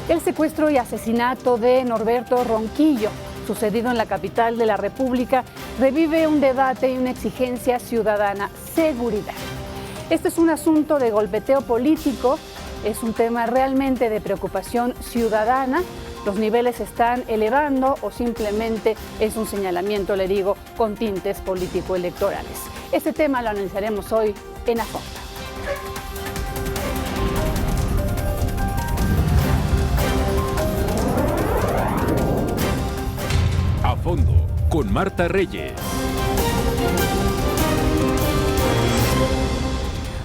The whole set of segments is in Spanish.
El secuestro y asesinato de Norberto Ronquillo, sucedido en la capital de la República, revive un debate y una exigencia ciudadana: seguridad. Este es un asunto de golpeteo político, es un tema realmente de preocupación ciudadana. Los niveles se están elevando o simplemente es un señalamiento, le digo, con tintes político-electorales. Este tema lo analizaremos hoy en A Fondo. A Fondo, con Marta Reyes.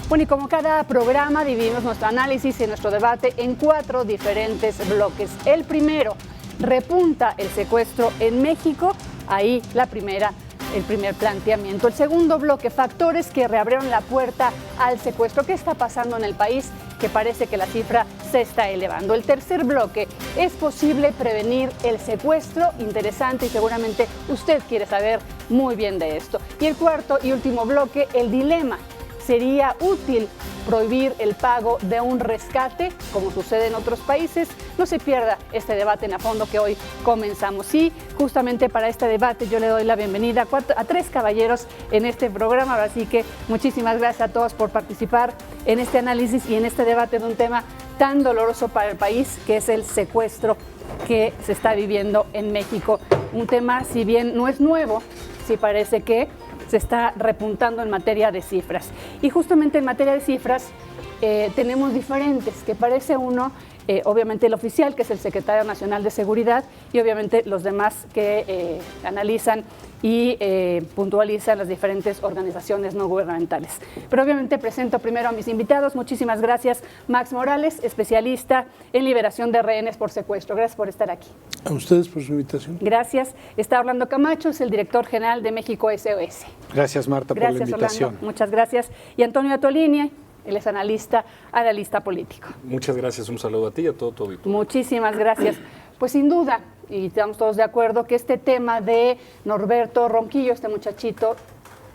Bueno, y como cada programa, dividimos nuestro análisis y nuestro debate en 4 diferentes bloques. El primero, repunta el secuestro en México. Ahí el primer planteamiento. El segundo bloque, factores que reabrieron la puerta al secuestro. ¿Qué está pasando en el país? Que parece que la cifra se está elevando. El tercer bloque, ¿es posible prevenir el secuestro? Interesante, y seguramente usted quiere saber muy bien de esto. Y el cuarto y último bloque, el dilema: ¿sería útil prohibir el pago de un rescate, como sucede en otros países? No se pierda este debate en A Fondo que hoy comenzamos. Y justamente para este debate yo le doy la bienvenida a 3 caballeros en este programa. Así que muchísimas gracias a todos por participar en este análisis y en este debate de un tema tan doloroso para el país, que es el secuestro que se está viviendo en México. Un tema, si bien no es nuevo, sí parece que se está repuntando en materia de cifras. Y justamente en materia de cifras tenemos diferentes, que parece uno, obviamente el oficial, que es el Secretario Nacional de Seguridad, y obviamente los demás que analizan y puntualizan las diferentes organizaciones no gubernamentales. Pero obviamente presento primero a mis invitados. Muchísimas gracias. Max Morales, especialista en liberación de rehenes por secuestro. Gracias por estar aquí. A ustedes por su invitación. Gracias. Está Orlando Camacho, es el director general de México SOS. Gracias, Marta, por la invitación. Orlando. Muchas gracias. Y Antonio Atolini, él es analista político. Muchas gracias, un saludo a ti y a todo tu auditorio. Muchísimas gracias. Pues sin duda, y estamos todos de acuerdo, que este tema de Norberto Ronquillo, este muchachito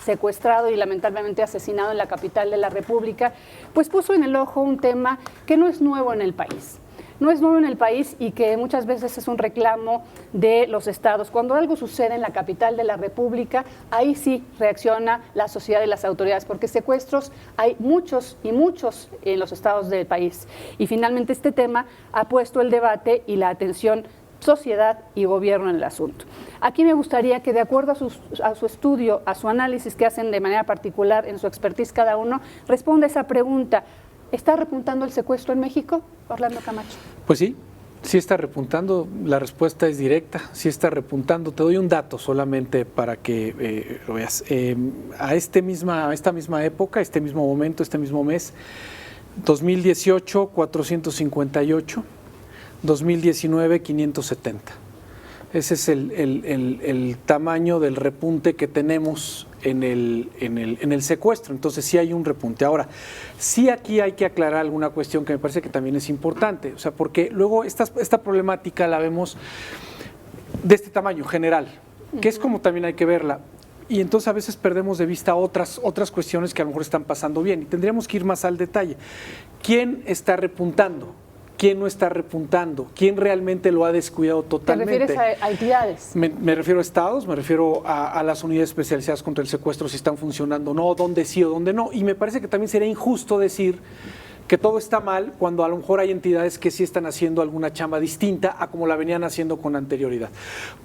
secuestrado y lamentablemente asesinado en la capital de la República, pues puso en el ojo un tema que no es nuevo en el país. No es nuevo en el país y que muchas veces es un reclamo de los estados. Cuando algo sucede en la capital de la República, ahí sí reacciona la sociedad y las autoridades, porque secuestros hay muchos y muchos en los estados del país. Y finalmente este tema ha puesto el debate y la atención sociedad y gobierno en el asunto. Aquí me gustaría que, de acuerdo a su estudio, a su análisis que hacen de manera particular en su expertise cada uno, responda esa pregunta: ¿está repuntando el secuestro en México? Orlando Camacho. Pues sí está repuntando. La respuesta es directa, sí está repuntando. Te doy un dato solamente para que lo veas. A esta misma época, este mismo momento, este mismo mes, 2018, 458, 2019, 570. Ese es el tamaño del repunte que tenemos en el secuestro. Entonces sí hay un repunte. Ahora, sí aquí hay que aclarar alguna cuestión que me parece que también es importante. O sea, porque luego esta problemática la vemos de este tamaño general, que es como también hay que verla. Y entonces a veces perdemos de vista otras cuestiones que a lo mejor están pasando bien. Y tendríamos que ir más al detalle. ¿Quién está repuntando? ¿Quién no está repuntando? ¿Quién realmente lo ha descuidado totalmente? ¿Te refieres a entidades? Me refiero a estados, me refiero a las unidades especializadas contra el secuestro, si están funcionando o no, dónde sí o dónde no. Y me parece que también sería injusto decir que todo está mal cuando a lo mejor hay entidades que sí están haciendo alguna chamba distinta a como la venían haciendo con anterioridad.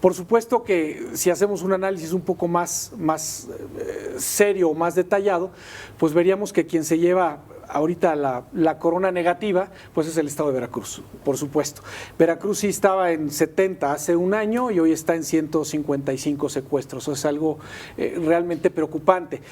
Por supuesto que si hacemos un análisis un poco más serio o más detallado, pues veríamos que quien se lleva ahorita la corona negativa, pues es el estado de Veracruz, por supuesto. Veracruz sí estaba en 70 hace un año y hoy está en 155 secuestros. Eso es algo realmente preocupante.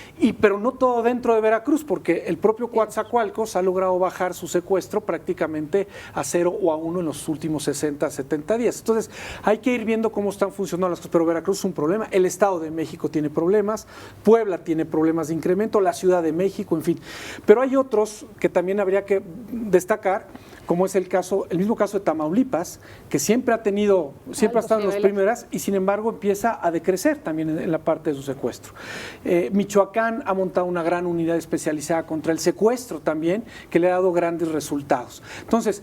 Pero no todo dentro de Veracruz, porque el propio Coatzacoalcos ha logrado bajar su secuestro prácticamente a 0 o a 1 en los últimos 60, 70 días. Entonces, hay que ir viendo cómo están funcionando las cosas, pero Veracruz es un problema, el Estado de México tiene problemas, Puebla tiene problemas de incremento, la Ciudad de México, en fin. Pero hay otros que también habría que destacar, como es el mismo caso de Tamaulipas, que siempre ha estado en las primeras y sin embargo empieza a decrecer también en la parte de su secuestro. Michoacán ha montado una gran unidad especializada contra el secuestro también, que le ha dado grandes resultados. Entonces,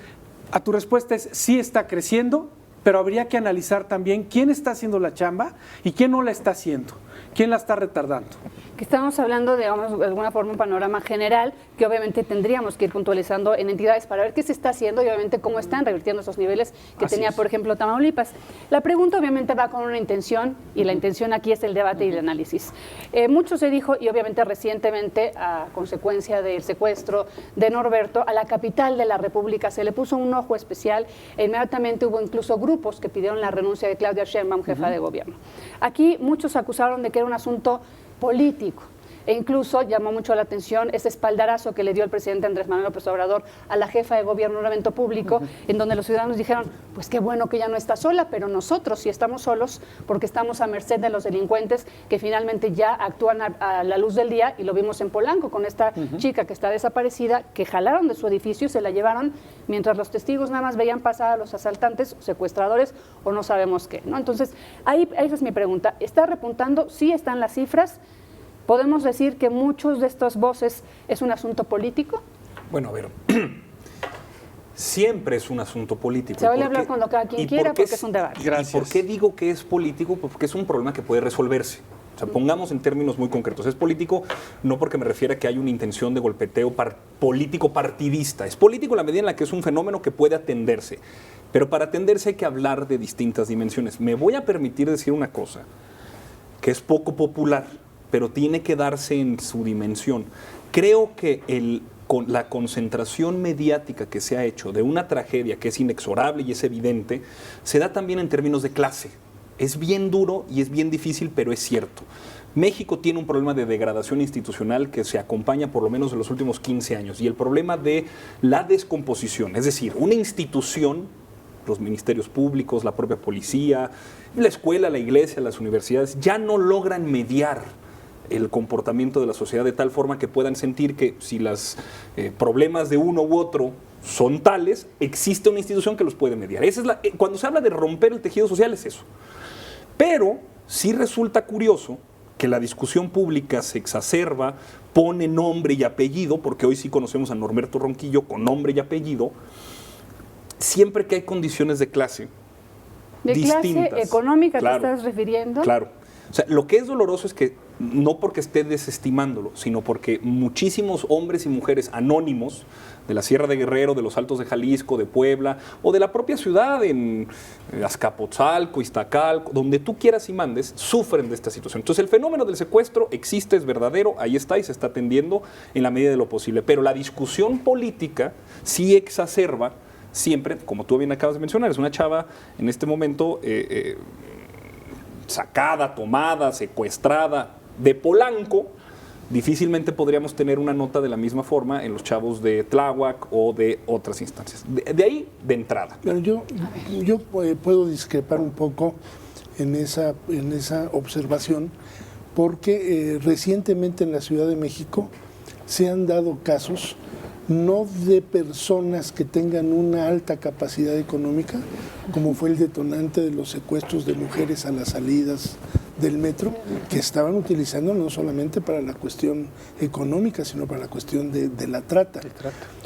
A tu respuesta es sí está creciendo, pero habría que analizar también quién está haciendo la chamba y quién no la está haciendo, quién la está retardando. Que estamos hablando, digamos, de alguna forma un panorama general que obviamente tendríamos que ir puntualizando en entidades para ver qué se está haciendo y obviamente cómo están revirtiendo esos niveles que tenía, por ejemplo, Tamaulipas. La pregunta obviamente va con una intención y la intención aquí es el debate y el análisis. Mucho se dijo y obviamente recientemente, a consecuencia del secuestro de Norberto, a la capital de la República se le puso un ojo especial e inmediatamente hubo incluso grupos que pidieron la renuncia de Claudia Sheinbaum, jefa de gobierno. Aquí muchos acusaron de que era un asunto político. E incluso llamó mucho la atención ese espaldarazo que le dio el presidente Andrés Manuel López Obrador a la jefa de gobierno en un evento público, en donde los ciudadanos dijeron, pues qué bueno que ella no está sola, pero nosotros sí estamos solos porque estamos a merced de los delincuentes que finalmente ya actúan a la luz del día, y lo vimos en Polanco con esta chica que está desaparecida, que jalaron de su edificio y se la llevaron mientras los testigos nada más veían pasar a los asaltantes, secuestradores o no sabemos qué, ¿no? Entonces, ahí esa es mi pregunta. ¿Está repuntando? Sí están las cifras. ¿Podemos decir que muchos de estas voces es un asunto político? Bueno, a ver, siempre es un asunto político. Se vale hablar cuando cada quien quiera porque es un debate. Gracias. ¿Y por qué digo que es político? Pues porque es un problema que puede resolverse. O sea, pongamos en términos muy concretos. Es político no porque me refiera a que hay una intención de golpeteo político partidista. Es político en la medida en la que es un fenómeno que puede atenderse. Pero para atenderse hay que hablar de distintas dimensiones. Me voy a permitir decir una cosa que es poco popular, pero tiene que darse en su dimensión. Creo que con la concentración mediática que se ha hecho de una tragedia que es inexorable y es evidente, se da también en términos de clase. Es bien duro y es bien difícil, pero es cierto. México tiene un problema de degradación institucional que se acompaña por lo menos en los últimos 15 años, y el problema de la descomposición, es decir, una institución, los ministerios públicos, la propia policía, la escuela, la iglesia, las universidades, ya no logran mediar el comportamiento de la sociedad de tal forma que puedan sentir que si los problemas de uno u otro son tales, existe una institución que los puede mediar. Cuando se habla de romper el tejido social es eso. Pero sí resulta curioso que la discusión pública se exacerba, pone nombre y apellido, porque hoy sí conocemos a Norberto Ronquillo con nombre y apellido, siempre que hay condiciones de clase distintas. ¿Clase económica claro, te estás refiriendo? Claro. O sea, lo que es doloroso es que no porque esté desestimándolo, sino porque muchísimos hombres y mujeres anónimos de la Sierra de Guerrero, de los Altos de Jalisco, de Puebla, o de la propia ciudad en Azcapotzalco, Iztacalco, donde tú quieras y mandes, sufren de esta situación. Entonces el fenómeno del secuestro existe, es verdadero, ahí está y se está atendiendo en la medida de lo posible. Pero la discusión política sí exacerba siempre, como tú bien acabas de mencionar, es una chava en este momento sacada, tomada, secuestrada de Polanco. Difícilmente podríamos tener una nota de la misma forma en los chavos de Tláhuac o de otras instancias. De ahí, de entrada. Pero yo puedo discrepar un poco en esa observación, porque recientemente en la Ciudad de México se han dado casos no de personas que tengan una alta capacidad económica, como fue el detonante de los secuestros de mujeres a las salidas del metro, que estaban utilizando no solamente para la cuestión económica, sino para la cuestión de la trata.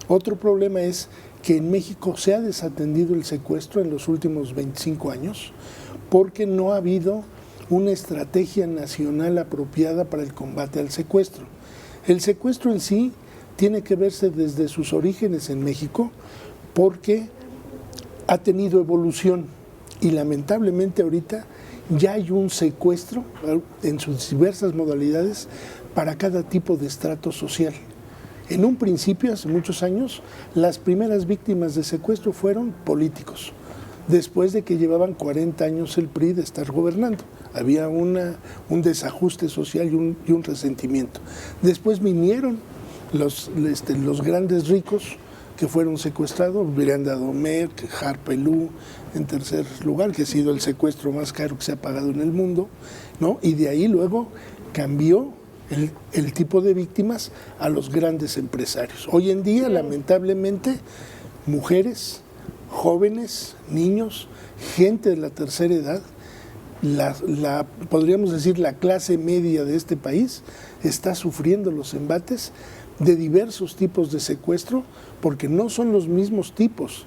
Otro problema es que en México se ha desatendido el secuestro en los últimos 25 años, porque no ha habido una estrategia nacional apropiada para el combate al secuestro. El secuestro en sí tiene que verse desde sus orígenes en México, porque ha tenido evolución y lamentablemente ahorita ya hay un secuestro en sus diversas modalidades para cada tipo de estrato social. En un principio, hace muchos años, las primeras víctimas de secuestro fueron políticos, después de que llevaban 40 años el PRI de estar gobernando. Había un desajuste social y un resentimiento. Después vinieron los grandes ricos que fueron secuestrados, Miranda Domer, Harpelú, en tercer lugar, que ha sido el secuestro más caro que se ha pagado en el mundo, ¿no? Y de ahí luego cambió el tipo de víctimas a los grandes empresarios. Hoy en día, lamentablemente, mujeres, jóvenes, niños, gente de la tercera edad, podríamos decir la clase media de este país, está sufriendo los embates de diversos tipos de secuestro, porque no son los mismos tipos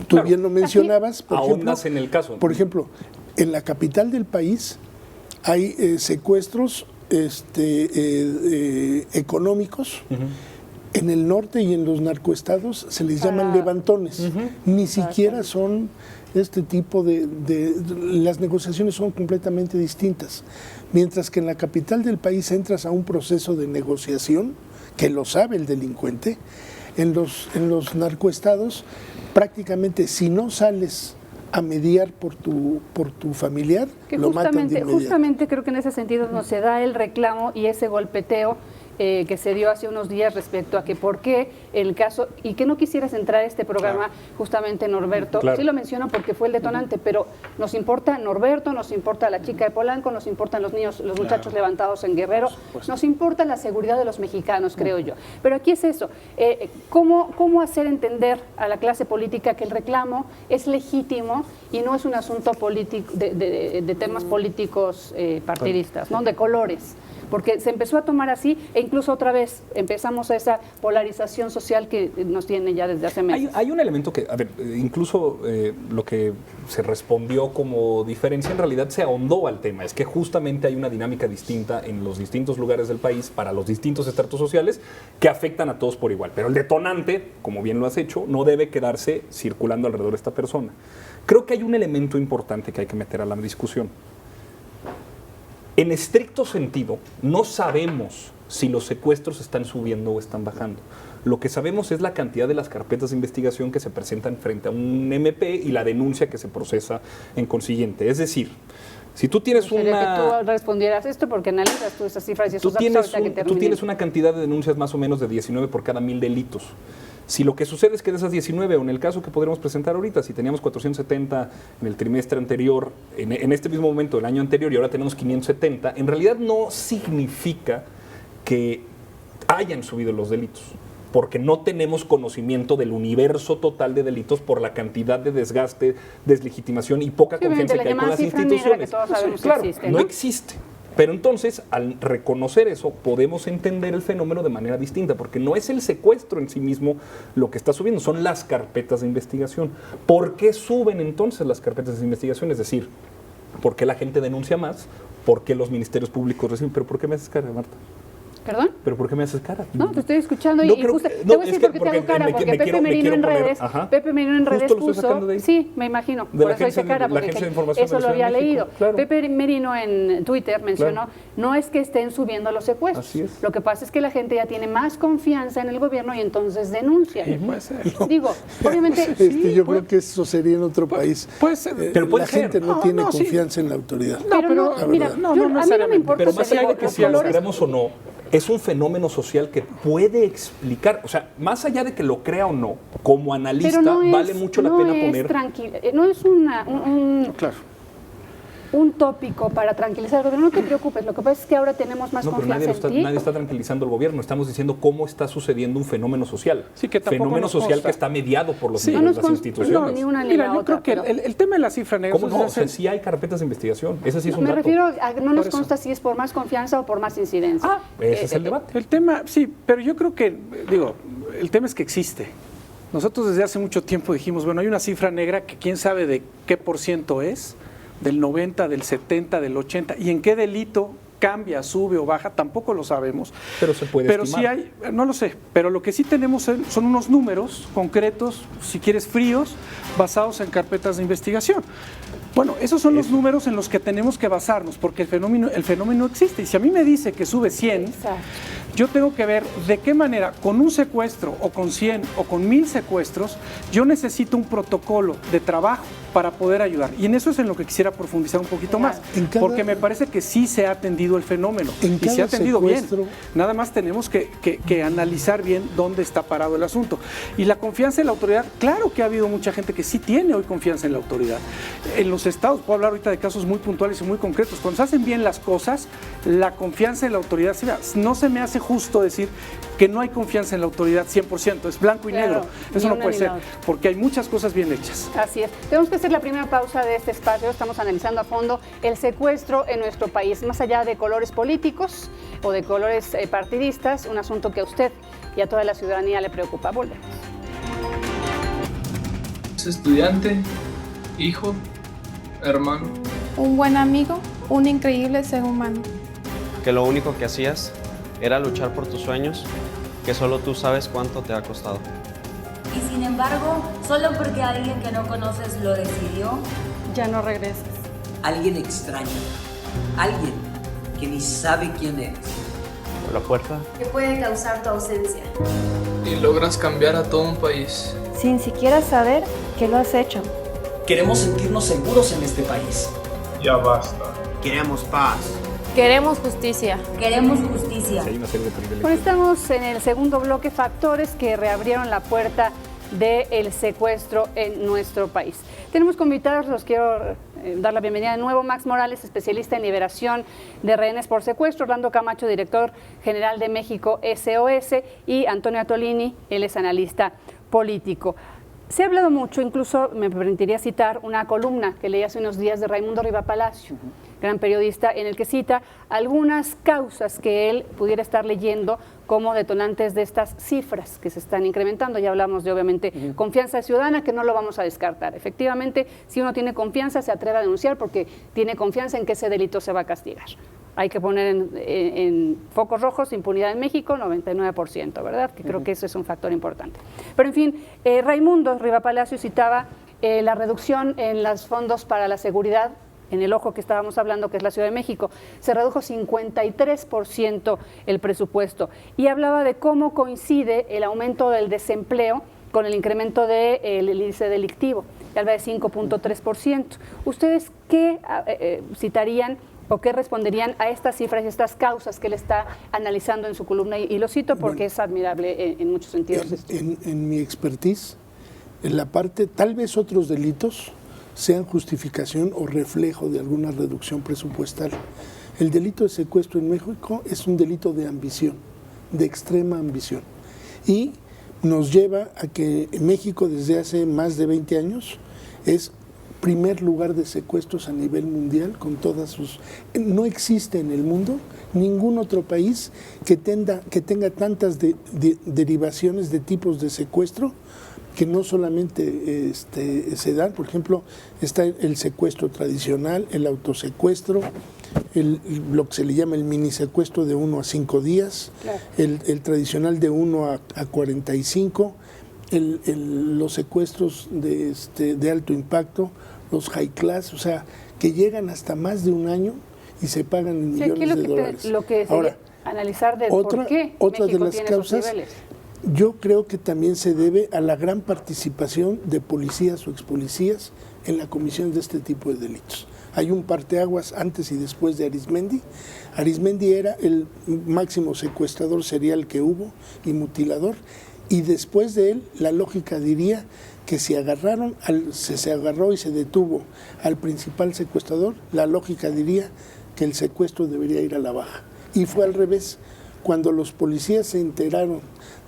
tú bien lo mencionabas, ahondas en el caso. Por ejemplo, en la capital del país hay secuestros económicos. En el norte y en los narcoestados se les llaman levantones. Ni siquiera son este tipo las negociaciones son completamente distintas. Mientras que en la capital del país entras a un proceso de negociación, que lo sabe el delincuente, en los narcoestados prácticamente si no sales a mediar por tu familiar, que lo matan de inmediato. Justamente creo que en ese sentido nos se da el reclamo y ese golpeteo que se dio hace unos días respecto a que por qué el caso, y que no quisieras entrar a este programa justamente Norberto, sí lo menciono porque fue el detonante, pero nos importa Norberto, nos importa la chica de Polanco, nos importan los niños, los muchachos levantados en Guerrero, nos importa la seguridad de los mexicanos, creo yo. Pero aquí es eso, ¿cómo hacer entender a la clase política que el reclamo es legítimo y no es un asunto político de temas políticos partidistas, ¿no? De colores? Porque se empezó a tomar así e incluso otra vez empezamos a esa polarización social que nos tiene ya desde hace meses. Hay un elemento que, a ver, incluso lo que se respondió como diferencia en realidad se ahondó al tema, es que justamente hay una dinámica distinta en los distintos lugares del país para los distintos estratos sociales que afectan a todos por igual, pero el detonante, como bien lo has hecho, no debe quedarse circulando alrededor de esta persona. Creo que hay un elemento importante que hay que meter a la discusión. En estricto sentido, no sabemos si los secuestros están subiendo o están bajando. Lo que sabemos es la cantidad de las carpetas de investigación que se presentan frente a un MP y la denuncia que se procesa en consiguiente. Es decir, si tú tienes que tú respondieras esto porque analizas tú esas cifras y esos datos tú tienes una cantidad de denuncias más o menos de 19 por cada 1000 delitos. Si lo que sucede es que de esas 19, o en el caso que podremos presentar ahorita, si teníamos 470 en el trimestre anterior, en este mismo momento del año anterior y ahora tenemos 570, en realidad no significa que hayan subido los delitos, porque no tenemos conocimiento del universo total de delitos por la cantidad de desgaste, deslegitimación y poca confianza que hay con las instituciones. Claro, no existe. Pero entonces, al reconocer eso, podemos entender el fenómeno de manera distinta, porque no es el secuestro en sí mismo lo que está subiendo, son las carpetas de investigación. ¿Por qué suben entonces las carpetas de investigación? Es decir, ¿por qué la gente denuncia más? ¿Por qué los ministerios públicos reciben? ¿Pero por qué me haces cara, Marta? ¿Perdón? ¿Pero por qué me haces cara? No, te estoy escuchando y justo, te voy a decir por qué te hago cara, porque Pepe Merino en redes puso, sí, me imagino, por eso hice cara, porque eso lo había leído. Pepe Merino en Twitter mencionó, no es que estén subiendo los secuestros, lo que pasa es que la gente ya tiene más confianza en el gobierno y entonces denuncia. Digo, obviamente... yo creo que eso sería en otro país. Puede ser, pero la gente no tiene confianza en la autoridad. Pero mira, a mí no me importa. Pero más allá de que si lo queremos o no, es un fenómeno social que puede explicar, o sea, más allá de que lo crea o no, como analista vale mucho la pena poner... No es un tópico para tranquilizar al gobierno, no te preocupes, lo que pasa es que ahora tenemos más confianza en ti. Nadie está tranquilizando al gobierno, estamos diciendo cómo está sucediendo un fenómeno social. Sí, que fenómeno social que está mediado por las instituciones. No, ni una ni la otra. Creo que el tema de la cifra negra... ¿Cómo no? O sea, sí hay carpetas de investigación, ese sí es un dato. Me refiero a no nos consta si es por más confianza o por más incidencia. Ese es el debate. El tema, sí, pero yo creo que, el tema es que existe. Nosotros desde hace mucho tiempo dijimos, bueno, hay una cifra negra que quién sabe de qué % es, del 90, del 70, del 80, y en qué delito cambia, sube o baja, tampoco lo sabemos. Pero se puede estimar. Sí hay, no lo sé, pero lo que sí tenemos son unos números concretos, si quieres fríos, basados en carpetas de investigación. Bueno, esos son los números en los que tenemos que basarnos, porque el fenómeno existe. Y si a mí me dice que sube 100, yo tengo que ver de qué manera, con un secuestro, o con 100, o con 1000 secuestros, yo necesito un protocolo de trabajo para poder ayudar. Y en eso es en lo que quisiera profundizar un poquito más, porque me parece que sí se ha atendido el fenómeno, y se ha atendido bien. Nada más tenemos que analizar bien dónde está parado el asunto. Y la confianza en la autoridad, claro que ha habido mucha gente que sí tiene hoy confianza en la autoridad. En los estados, puedo hablar ahorita de casos muy puntuales y muy concretos, cuando se hacen bien las cosas, la confianza en la autoridad, no se me hace justo decir que no hay confianza en la autoridad 100%, es blanco y negro, eso no puede ser, porque hay muchas cosas bien hechas. Así es, tenemos que hacer la primera pausa de este espacio, estamos analizando a fondo el secuestro en nuestro país, más allá de colores políticos o de colores partidistas, un asunto que a usted y a toda la ciudadanía le preocupa. Volvemos. es estudiante, hijo, hermano. Un buen amigo, un increíble ser humano. Que lo único que hacías era luchar por tus sueños, que solo tú sabes cuánto te ha costado. Y sin embargo, solo porque alguien que no conoces lo decidió, Ya no regresas. Alguien extraño, alguien que ni sabe quién eres. Por la fuerza. que puede causar tu ausencia. Y logras cambiar a todo un país. Sin siquiera saber que lo has hecho. Queremos sentirnos seguros en este país. Ya basta. Queremos paz. Queremos justicia. Queremos justicia. Sí, hay una serie de privilegios. Bueno, estamos en el segundo bloque, factores que reabrieron la puerta del secuestro en nuestro país. Tenemos como invitados, los quiero dar la bienvenida de nuevo, Max Morales, especialista en liberación de rehenes por secuestro, Orlando Camacho, director general de México SOS, y Antonio Atolini, él es analista político. Se ha hablado mucho, incluso me permitiría citar una columna que leí hace unos días de Raimundo Riva Palacio, gran periodista, en el que cita algunas causas que él pudiera estar leyendo como detonantes de estas cifras que se están incrementando. Ya hablamos de, obviamente, confianza ciudadana, que no lo vamos a descartar. Efectivamente, si uno tiene confianza, se atreve a denunciar porque tiene confianza en que ese delito se va a castigar. Hay que poner en focos rojos impunidad en México, 99%, ¿verdad? Que creo que ese es un factor importante. Pero, en fin, Raimundo Riva Palacio citaba la reducción en los fondos para la seguridad en el ojo que estábamos hablando, que es la Ciudad de México. Se redujo 53% el presupuesto y hablaba de cómo coincide el aumento del desempleo con el incremento del índice delictivo, que habla de 5.3%. ¿Ustedes qué citarían o qué responderían a estas cifras y estas causas que él está analizando en su columna? Y lo cito porque es admirable en muchos sentidos. En mi expertise, en la parte, tal vez otros delitos sean justificación o reflejo de alguna reducción presupuestal. El delito de secuestro en México es un delito de ambición, de extrema ambición. Y nos lleva a que México desde hace más de 20 años es primer lugar de secuestros a nivel mundial con todas sus... No existe en el mundo ningún otro país que tenga tantas derivaciones de tipos de secuestro que no solamente se dan. Por ejemplo, está el secuestro tradicional, el autosecuestro, lo que se le llama el minisecuestro de 1 a 5 días, claro. el tradicional de 1 a 45, los secuestros de alto impacto, los high class, o sea, que llegan hasta más de un año y se pagan en millones de dólares. Lo que ahora, analizar de otra por qué de México las tiene causas, esos niveles. Yo creo que también se debe a la gran participación de policías o expolicías en la comisión de este tipo de delitos. Hay un parteaguas antes y después de Arismendi. Arismendi era el máximo secuestrador serial que hubo y mutilador, y después de él la lógica diría que si se agarró y se detuvo al principal secuestrador, la lógica diría que el secuestro debería ir a la baja. Y fue al revés. Cuando los policías se enteraron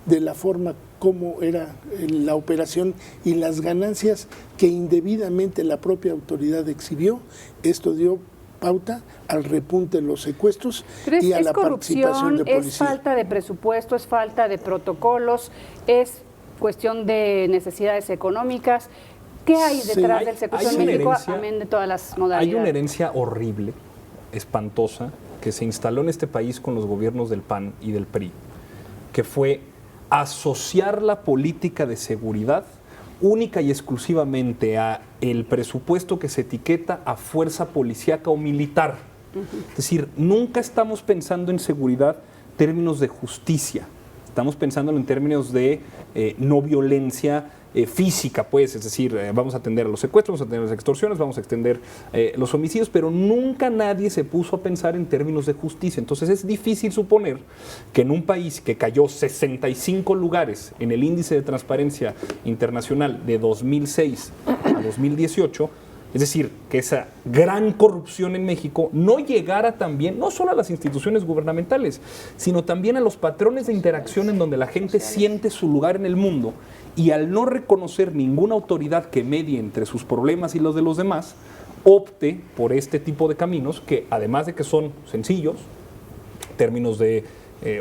de la forma como era la operación y las ganancias que indebidamente la propia autoridad exhibió, esto dio pauta al repunte en los secuestros y a la participación de policía. ¿Es falta de presupuesto, es falta de protocolos, es cuestión de necesidades económicas? ¿Qué hay detrás del secuestro en México, amén de todas las modalidades? Hay una herencia horrible, espantosa, que se instaló en este país con los gobiernos del PAN y del PRI, que fue asociar la política de seguridad única y exclusivamente a el presupuesto que se etiqueta a fuerza policíaca o militar. Es decir, nunca estamos pensando en seguridad en términos de justicia, estamos pensando en términos de no violencia física, pues, es decir, vamos a atender a los secuestros, vamos a atender las extorsiones, vamos a extender los homicidios, pero nunca nadie se puso a pensar en términos de justicia. Entonces es difícil suponer que en un país que cayó 65 lugares en el índice de transparencia internacional de 2006 a 2018, es decir, que esa gran corrupción en México no llegara también, no solo a las instituciones gubernamentales, sino también a los patrones de interacción en donde la gente siente su lugar en el mundo, y al no reconocer ninguna autoridad que medie entre sus problemas y los de los demás, opte por este tipo de caminos que, además de que son sencillos, en términos de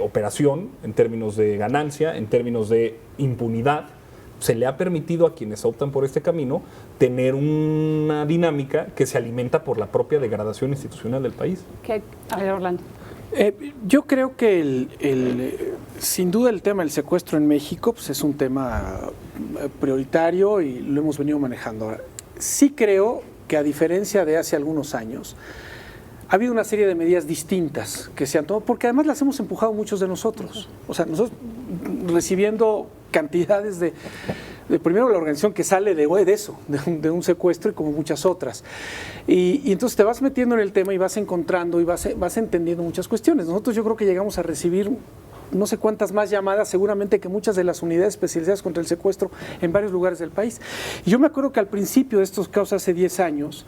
operación, en términos de ganancia, en términos de impunidad, se le ha permitido a quienes optan por este camino tener una dinámica que se alimenta por la propia degradación institucional del país. A ver, Orlando. Yo creo que sin duda el tema del secuestro en México pues, es un tema prioritario y lo hemos venido manejando. Ahora, sí creo que a diferencia de hace algunos años, ha habido una serie de medidas distintas que se han tomado, porque además las hemos empujado muchos de nosotros. O sea, nosotros recibiendo cantidades de primero la organización que sale de eso, de un secuestro y como muchas otras. Y entonces te vas metiendo en el tema y vas encontrando y vas entendiendo muchas cuestiones. Nosotros yo creo que llegamos a recibir no sé cuántas más llamadas, seguramente que muchas de las unidades especializadas contra el secuestro en varios lugares del país. Y yo me acuerdo que al principio de estos casos, hace 10 años,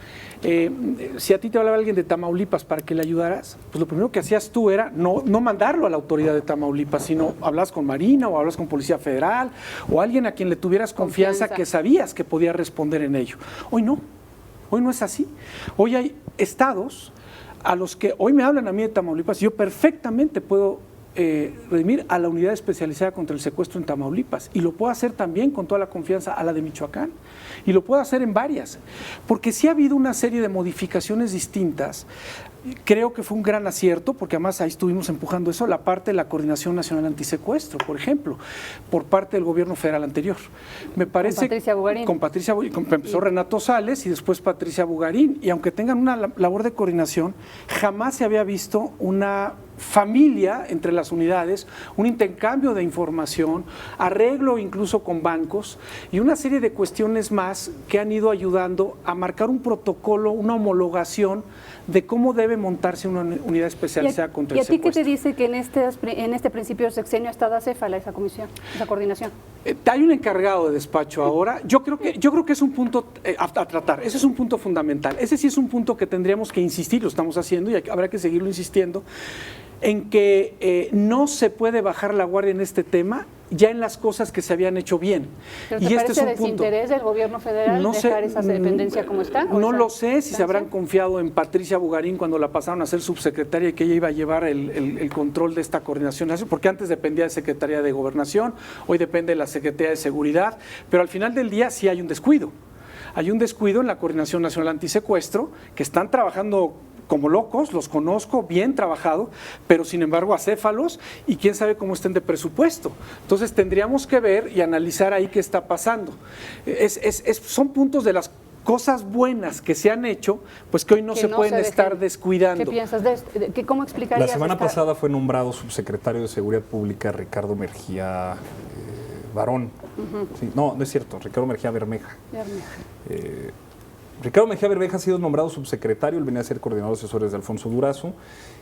si a ti te hablaba alguien de Tamaulipas para que le ayudaras, pues lo primero que hacías tú era no mandarlo a la autoridad de Tamaulipas, sino hablas con Marina o hablas con Policía Federal o alguien a quien le tuvieras confianza que sabías que podía responder en ello. Hoy no es así. Hoy hay estados a los que hoy me hablan a mí de Tamaulipas y yo perfectamente puedo redimir a la unidad especializada contra el secuestro en Tamaulipas y lo puedo hacer también con toda la confianza a la de Michoacán y lo puedo hacer en varias, porque sí ha habido una serie de modificaciones distintas. Creo que fue un gran acierto, porque además ahí estuvimos empujando eso, la parte de la Coordinación Nacional Antisecuestro, por ejemplo, por parte del gobierno federal anterior. Me parece, con Patricia Bugarín. Con Patricia Bugarín, empezó Renato Sales y después Patricia Bugarín, y aunque tengan una labor de coordinación, jamás se había visto una familia entre las unidades, un intercambio de información, arreglo incluso con bancos y una serie de cuestiones más que han ido ayudando a marcar un protocolo, una homologación de cómo debe montarse una unidad especializada contra el secuestro. ¿Y a ti qué te dice que en este principio de sexenio ha estado acéfala esa comisión, esa coordinación? Hay un encargado de despacho ahora. Yo creo que es un punto a tratar. Ese es un punto fundamental. Ese sí es un punto que tendríamos que insistir, lo estamos haciendo y habrá que seguirlo insistiendo, en que no se puede bajar la guardia en este tema ya en las cosas que se habían hecho bien. ¿Pero te parece desinterés del gobierno federal dejar esa dependencia como está? No lo sé si se habrán confiado en Patricia Bugarín cuando la pasaron a ser subsecretaria y que ella iba a llevar el control de esta coordinación, porque antes dependía de Secretaría de Gobernación, hoy depende de la Secretaría de Seguridad, pero al final del día sí hay un descuido. Hay un descuido en la Coordinación Nacional Antisecuestro, que están trabajando como locos, los conozco, bien trabajado, pero sin embargo acéfalos y quién sabe cómo estén de presupuesto. Entonces tendríamos que ver y analizar ahí qué está pasando. Son puntos de las cosas buenas que se han hecho, pues que hoy no se pueden estar descuidando. ¿Qué piensas de esto? ¿Cómo explicarías? La semana pasada fue nombrado subsecretario de Seguridad Pública Ricardo Mejía Barón. Sí, no es cierto, Ricardo Mejía Bermeja. Ricardo Mejía Bermeja ha sido nombrado subsecretario, él venía a ser coordinador de asesores de Alfonso Durazo,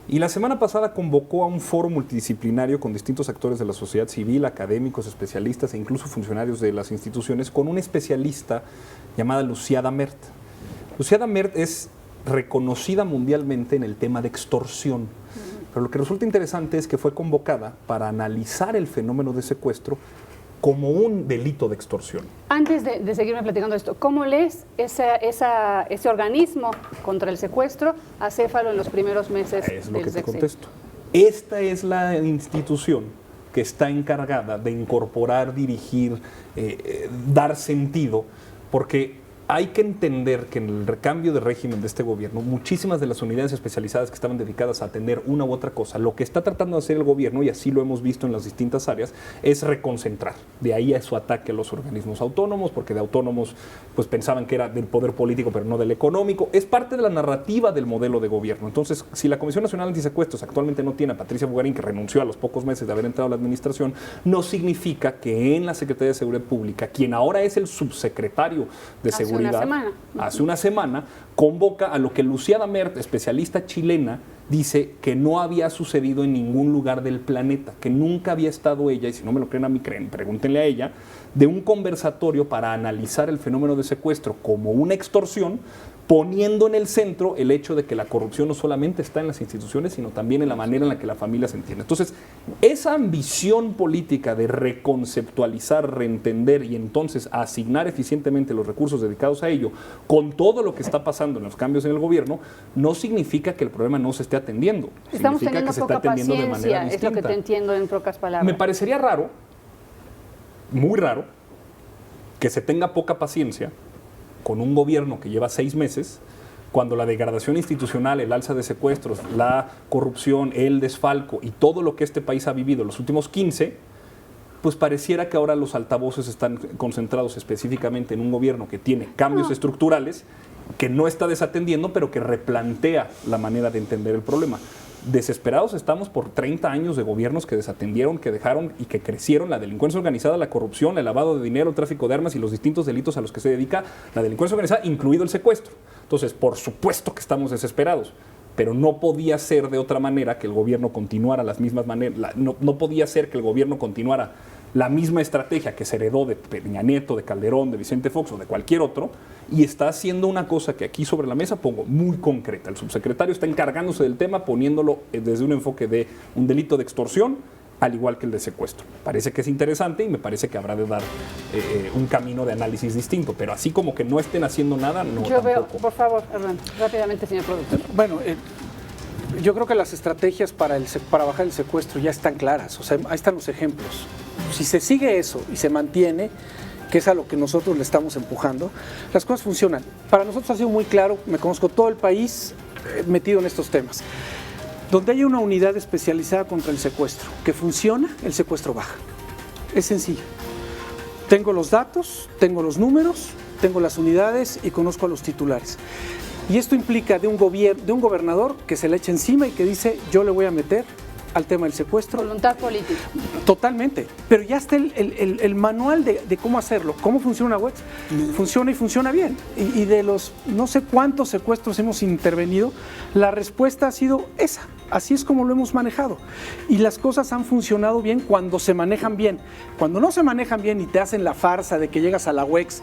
y la semana pasada convocó a un foro multidisciplinario con distintos actores de la sociedad civil, académicos, especialistas e incluso funcionarios de las instituciones, con una especialista llamada Lucía Damert. Lucía Damert es reconocida mundialmente en el tema de extorsión, pero lo que resulta interesante es que fue convocada para analizar el fenómeno de secuestro como un delito de extorsión. Antes de seguirme platicando esto, ¿cómo lees ese organismo contra el secuestro acéfalo en los primeros meses Es lo del que te sexenio? contesto. Esta es la institución que está encargada de incorporar, dirigir, dar sentido, porque hay que entender que en el recambio de régimen de este gobierno, muchísimas de las unidades especializadas que estaban dedicadas a atender una u otra cosa, lo que está tratando de hacer el gobierno, y así lo hemos visto en las distintas áreas, es reconcentrar. De ahí a su ataque a los organismos autónomos, porque de autónomos pues pensaban que era del poder político, pero no del económico. Es parte de la narrativa del modelo de gobierno. Entonces, si la Comisión Nacional Antisecuestros actualmente no tiene a Patricia Bugarín, que renunció a los pocos meses de haber entrado a la administración, no significa que en la Secretaría de Seguridad Pública, quien ahora es el subsecretario de Seguridad, hace una semana, convoca a lo que Lucía Damert, especialista chilena, dice que no había sucedido en ningún lugar del planeta, que nunca había estado ella, y si no me lo creen a mí, pregúntenle a ella, de un conversatorio para analizar el fenómeno de secuestro como una extorsión, poniendo en el centro el hecho de que la corrupción no solamente está en las instituciones, sino también en la manera en la que la familia se entiende. Entonces, esa ambición política de reconceptualizar, reentender y entonces asignar eficientemente los recursos dedicados a ello, con todo lo que está pasando en los cambios en el gobierno, no significa que el problema no se esté atendiendo. Estamos Significa teniendo que se poca está atendiendo de manera paciencia, es lo que te entiendo en pocas palabras. Me parecería raro, muy raro, que se tenga poca paciencia con un gobierno que lleva 6 meses, cuando la degradación institucional, el alza de secuestros, la corrupción, el desfalco y todo lo que este país ha vivido en los últimos 15, pues pareciera que ahora los altavoces están concentrados específicamente en un gobierno que tiene cambios estructurales, que no está desatendiendo, pero que replantea la manera de entender el problema. Desesperados estamos por 30 años de gobiernos que desatendieron, que dejaron y que crecieron la delincuencia organizada, la corrupción, el lavado de dinero, el tráfico de armas y los distintos delitos a los que se dedica la delincuencia organizada, incluido el secuestro. Entonces, por supuesto que estamos desesperados, pero no podía ser de otra manera que el gobierno continuara las mismas maneras, no podía ser que el gobierno continuara la misma estrategia que se heredó de Peña Nieto, de Calderón, de Vicente Fox o de cualquier otro, y está haciendo una cosa que aquí sobre la mesa pongo muy concreta. El subsecretario está encargándose del tema, poniéndolo desde un enfoque de un delito de extorsión, al igual que el de secuestro. Parece que es interesante y me parece que habrá de dar un camino de análisis distinto, pero así como que no estén haciendo nada, no. Yo tampoco. veo, por favor, Hernán, rápidamente, señor productor. Bueno, yo creo que las estrategias para bajar el secuestro ya están claras, o sea, ahí están los ejemplos. Si se sigue eso y se mantiene, que es a lo que nosotros le estamos empujando, las cosas funcionan. Para nosotros ha sido muy claro, me conozco todo el país metido en estos temas. Donde haya una unidad especializada contra el secuestro que funciona, el secuestro baja. Es sencillo. Tengo los datos, tengo los números, tengo las unidades y conozco a los titulares. Y esto implica de un gobernador que se le echa encima y que dice, yo le voy a meter al tema del secuestro. Voluntad política. Totalmente, pero ya está el manual de cómo hacerlo, cómo funciona una web, funciona y funciona bien. Y de los no sé cuántos secuestros hemos intervenido, la respuesta ha sido esa, así es como lo hemos manejado. Y las cosas han funcionado bien cuando se manejan bien. Cuando no se manejan bien y te hacen la farsa de que llegas a la UEX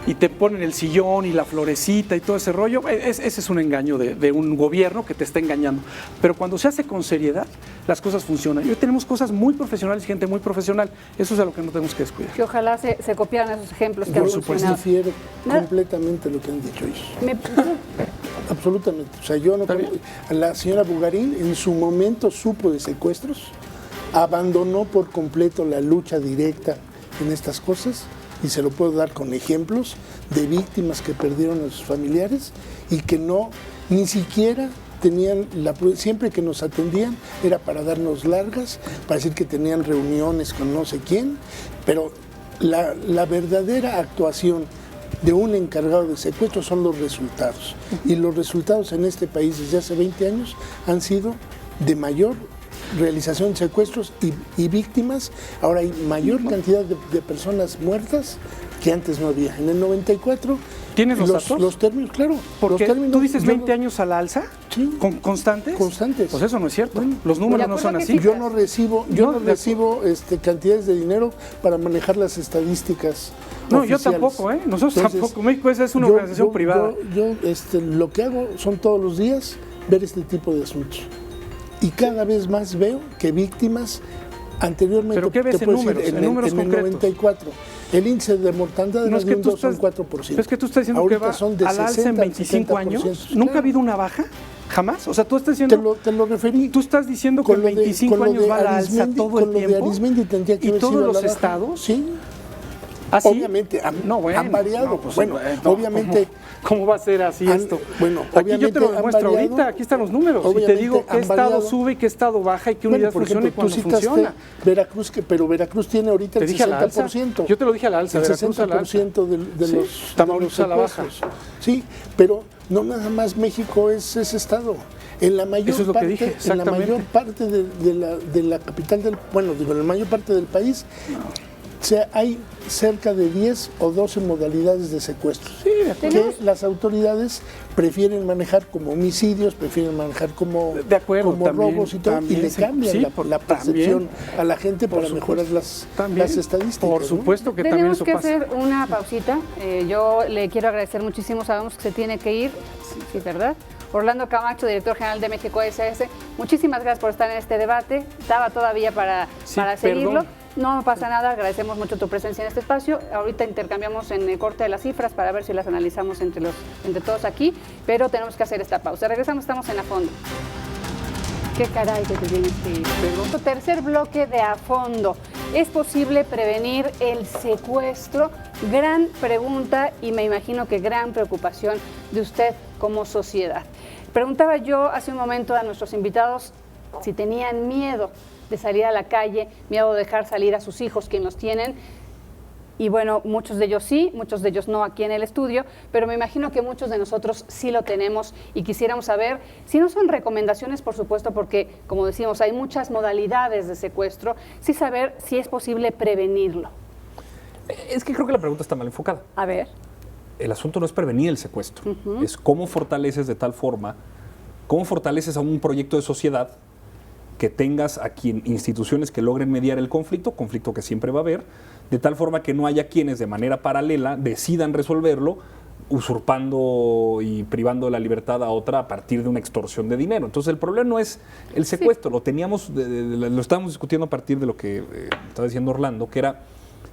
y te ponen el sillón y la florecita y todo ese rollo, ese es un engaño de un gobierno que te está engañando. Pero cuando se hace con seriedad, las cosas funcionan. Y hoy tenemos cosas muy profesionales, gente muy profesional. Eso es a lo que no tenemos que descuidar. Que ojalá se copiaran esos ejemplos que Por han supuesto, funcionado. difiero completamente lo que han dicho ellos. Absolutamente. O sea, yo no. La señora Bugarín en su momento supo de secuestros, abandonó por completo la lucha directa en estas cosas, y se lo puedo dar con ejemplos de víctimas que perdieron a sus familiares y que ni siquiera tenían siempre que nos atendían era para darnos largas, para decir que tenían reuniones con no sé quién, pero la verdadera actuación de un encargado de secuestro son los resultados. Y los resultados en este país desde hace 20 años han sido de mayor realización de secuestros y víctimas. Ahora hay mayor cantidad de personas muertas que antes no había. En el 94... ¿Tienes los datos? Los términos, claro. Porque los términos, tú dices 20 años a la alza, sí, ¿constantes? Constantes. Pues eso no es cierto. Bueno, los números no son así. Yo no recibo cantidades de dinero para manejar las estadísticas. No, oficiales. yo tampoco, ¿eh? Nosotros tampoco. México es una organización privada. Yo lo que hago son todos los días ver este tipo de asuntos. Y cada vez más veo que víctimas anteriormente... ¿Pero qué ves en números? En números concretos. El 94, el índice de mortandad era de un 2 o un 4%. Es que tú estás diciendo ahorita que va son de al alza en 25 años. ¿Nunca ha habido una baja? ¿Jamás? O sea, tú estás diciendo... Te lo referí. Tú estás diciendo que en 25 años va a la alza todo el tiempo. De Arismendi tendría que ¿Y haber todos sido los la baja. estados? Sí. ¿Ah, sí? Obviamente, han variado. No, pues, obviamente... ¿Cómo va a ser así esto? Bueno, aquí yo te lo demuestro ahorita, aquí están los números. Y te digo qué estado sube y qué estado baja y qué unidad funciona y cuándo funciona. Veracruz, pero Veracruz tiene ahorita el 60%. Yo te lo dije a la alza, el Veracruz 60% a la alza. De los Tamaulipas a la baja. Sí, pero no nada más México es ese estado. En la mayor Eso es lo parte, que dije, en la mayor parte de la capital en la mayor parte del país, hay cerca de 10 o 12 modalidades de secuestro que las autoridades prefieren manejar como homicidios, prefieren manejar como robos y todo, y le cambian la percepción a la gente para mejorar las estadísticas. Por supuesto que también eso pasa. Tenemos que hacer una pausita. Yo le quiero agradecer muchísimo, sabemos que se tiene que ir, sí, ¿verdad? Orlando Camacho, director general de México SS, muchísimas gracias por estar en este debate. Estaba todavía para seguirlo. Perdón. No pasa nada, agradecemos mucho tu presencia en este espacio. Ahorita intercambiamos en el corte de las cifras para ver si las analizamos entre todos aquí, pero tenemos que hacer esta pausa. Regresamos, estamos en A Fondo. Qué caray que te tienes que ir. Nuestro tercer bloque de A Fondo. ¿Es posible prevenir el secuestro? Gran pregunta y me imagino que gran preocupación de usted como sociedad. Preguntaba yo hace un momento a nuestros invitados si tenían miedo de salir a la calle, miedo de dejar salir a sus hijos, quien los tienen. Y bueno, muchos de ellos sí, muchos de ellos no aquí en el estudio, pero me imagino que muchos de nosotros sí lo tenemos y quisiéramos saber si no son recomendaciones, por supuesto, porque como decimos, hay muchas modalidades de secuestro, sí saber si es posible prevenirlo. Es que creo que la pregunta está mal enfocada. A ver. El asunto no es prevenir el secuestro, es cómo fortaleces de tal forma, cómo fortaleces a un proyecto de sociedad que tengas aquí instituciones que logren mediar el conflicto que siempre va a haber, de tal forma que no haya quienes de manera paralela decidan resolverlo usurpando y privando de la libertad a otra a partir de una extorsión de dinero. Entonces el problema no es el secuestro, lo estábamos discutiendo a partir de lo que estaba diciendo Orlando, que era,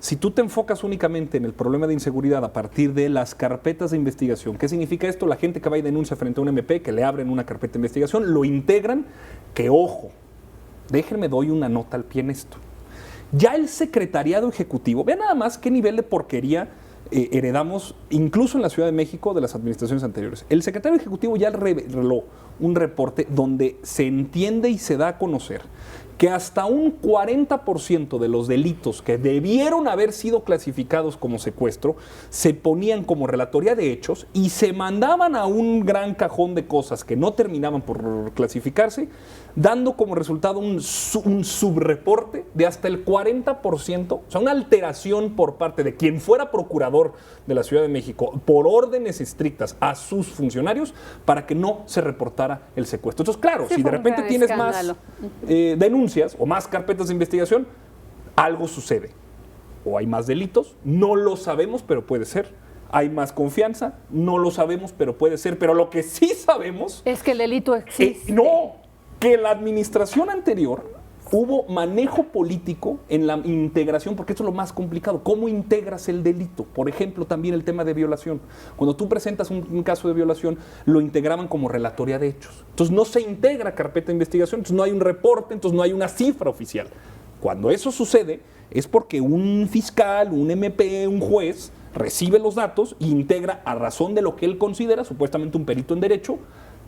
si tú te enfocas únicamente en el problema de inseguridad a partir de las carpetas de investigación, ¿qué significa esto? La gente que va y denuncia frente a un MP, que le abren una carpeta de investigación, lo integran, que ojo, déjenme doy una nota al pie en esto. Ya el secretariado ejecutivo, vean nada más qué nivel de porquería heredamos, incluso en la Ciudad de México, de las administraciones anteriores. El secretario ejecutivo ya reveló un reporte donde se entiende y se da a conocer que hasta un 40% de los delitos que debieron haber sido clasificados como secuestro se ponían como relatoría de hechos y se mandaban a un gran cajón de cosas que no terminaban por clasificarse, dando como resultado un subreporte de hasta el 40%, o sea, una alteración por parte de quien fuera procurador de la Ciudad de México por órdenes estrictas a sus funcionarios para que no se reportara el secuestro. Entonces, claro, si de repente tienes más denuncias o más carpetas de investigación, algo sucede. O hay más delitos, no lo sabemos, pero puede ser. Hay más confianza, no lo sabemos, pero puede ser. Pero lo que sí sabemos es que el delito existe. Que la administración anterior hubo manejo político en la integración, porque esto es lo más complicado. ¿Cómo integras el delito? Por ejemplo, también el tema de violación. Cuando tú presentas un caso de violación, lo integraban como relatoría de hechos. Entonces no se integra carpeta de investigación, entonces no hay un reporte, entonces no hay una cifra oficial. Cuando eso sucede, es porque un fiscal, un MP, un juez, recibe los datos e integra a razón de lo que él considera, supuestamente un perito en derecho,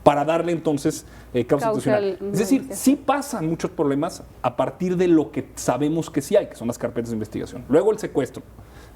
para darle entonces causa institucional. Es decir, sí pasan muchos problemas a partir de lo que sabemos que sí hay, que son las carpetas de investigación. Luego el secuestro.